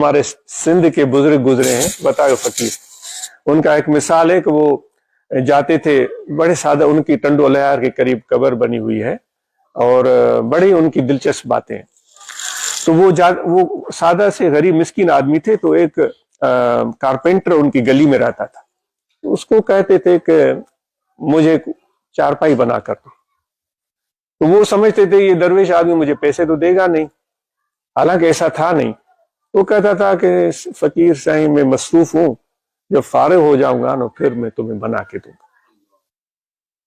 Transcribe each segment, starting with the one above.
ہمارے سندھ کے بزرگ گزرے ہیں بتائے فقیر، ان کا ایک مثال ہے کہ وہ جاتے تھے، بڑے سادہ، ان کی ٹنڈو الیار کے قریب قبر بنی ہوئی ہے اور بڑی ان کی دلچسپ باتیں ہیں۔ تو وہ سادہ سے غریب مسکین آدمی تھے، تو ایک کارپینٹر ان کی گلی میں رہتا تھا، تو اس کو کہتے تھے کہ مجھے چارپائی بنا کر دو، تو وہ سمجھتے تھے یہ درویش آدمی مجھے پیسے تو دے گا نہیں، حالانکہ ایسا تھا نہیں۔ وہ کہتا تھا کہ فقیر صاحب میں مصروف ہوں، جب فارغ ہو جاؤں گا نا پھر میں تمہیں بنا کے دوں گا۔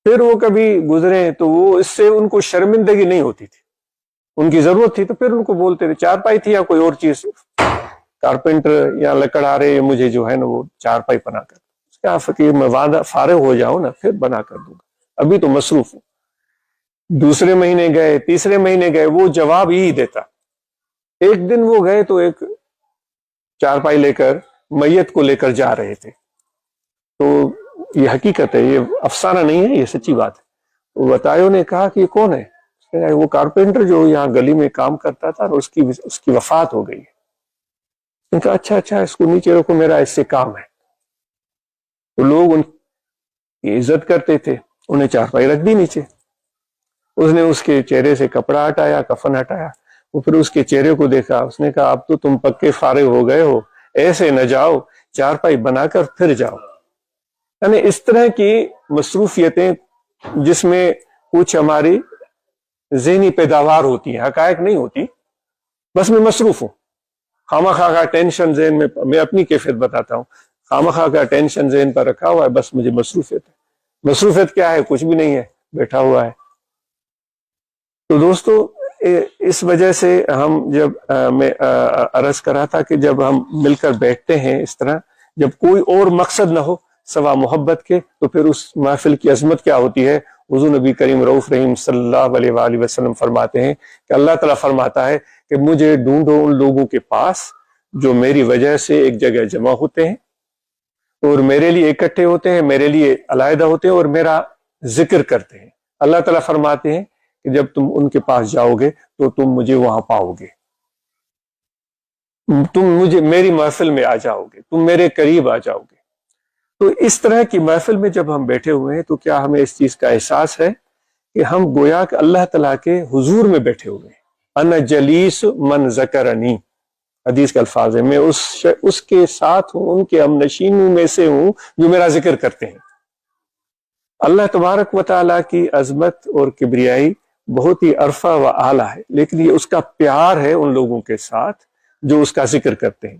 پھر وہ کبھی گزرے تو وہ اس سے ان کو شرمندگی نہیں ہوتی تھی، ان کی ضرورت تھی تو پھر ان کو بولتے تھے چارپائی تھی یا کوئی اور چیز، کارپینٹر یا لکڑہارے، مجھے جو ہے نا وہ چارپائی بنا کر، کیا فقیر میں فارغ ہو جاؤں نا پھر بنا کر دوں گا، ابھی تو مصروف ہوں۔ دوسرے مہینے گئے، تیسرے مہینے گئے، وہ جواب یہی دیتا۔ ایک دن وہ گئے تو ایک چارپائی لے کر میت کو لے کر جا رہے تھے، تو یہ حقیقت ہے، یہ افسانہ نہیں ہے، یہ سچی بات ہے۔ وہ بتایوں نے کہا کہ یہ کون ہے؟ وہ کارپینٹر جو یہاں گلی میں کام کرتا تھا اور اس کی وفات ہو گئی ہے۔ ان کا اچھا اس کو نیچے رکھو، میرا اس سے کام ہے۔ تو لوگ ان کی عزت کرتے تھے، انہیں چارپائی رکھ دی نیچے۔ اس نے اس کے چہرے سے کپڑا ہٹایا، کفن ہٹایا، وہ پھر اس کے چہرے کو دیکھا، اس نے کہا اب تو تم پکے فارغ ہو گئے ہو، ایسے نہ جاؤ، چارپائی بنا کر پھر جاؤ۔ یعنی اس طرح کی مصروفیتیں جس میں کچھ ہماری ذہنی پیداوار ہوتی ہیں، حقائق نہیں ہوتی، بس میں مصروف ہوں، خواہ کا ٹینشن ذہن میں اپنی کیفیت بتاتا ہوں، خواہ کا ٹینشن ذہن پر رکھا ہوا ہے، بس مجھے مصروفیت ہے۔ مصروفیت کیا ہے؟ کچھ بھی نہیں ہے، بیٹھا ہوا ہے۔ تو دوستو، اس وجہ سے ہم میں عرض کرا تھا کہ جب ہم مل کر بیٹھتے ہیں اس طرح، جب کوئی اور مقصد نہ ہو سوا محبت کے، تو پھر اس محفل کی عظمت کیا ہوتی ہے؟ حضور نبی کریم رؤوف رحیم صلی اللہ علیہ وآلہ وسلم فرماتے ہیں کہ اللہ تعالیٰ فرماتا ہے کہ مجھے ڈھونڈو ان لوگوں کے پاس جو میری وجہ سے ایک جگہ جمع ہوتے ہیں اور میرے لیے اکٹھے ہوتے ہیں، میرے لیے علیحدہ ہوتے ہیں اور میرا ذکر کرتے ہیں۔ اللہ تعالیٰ فرماتے ہیں کہ جب تم ان کے پاس جاؤ گے تو تم مجھے وہاں پاؤ گے، تم مجھے میری محفل میں آ جاؤ گے، تم میرے قریب آ جاؤ گے۔ تو اس طرح کی محفل میں جب ہم بیٹھے ہوئے ہیں تو کیا ہمیں اس چیز کا احساس ہے کہ ہم گویا کہ اللہ تعالیٰ کے حضور میں بیٹھے ہوئے ہیں؟ انا جلیس من ذکرنی، حدیث کے الفاظ ہیں، میں اس کے ساتھ ہوں، ان کے ہم نشینوں میں سے ہوں جو میرا ذکر کرتے ہیں۔ اللہ تبارک و تعالیٰ کی عظمت اور کبریائی بہت ہی عرفہ و اعلیٰ ہے، لیکن یہ اس کا پیار ہے ان لوگوں کے ساتھ جو اس کا ذکر کرتے ہیں۔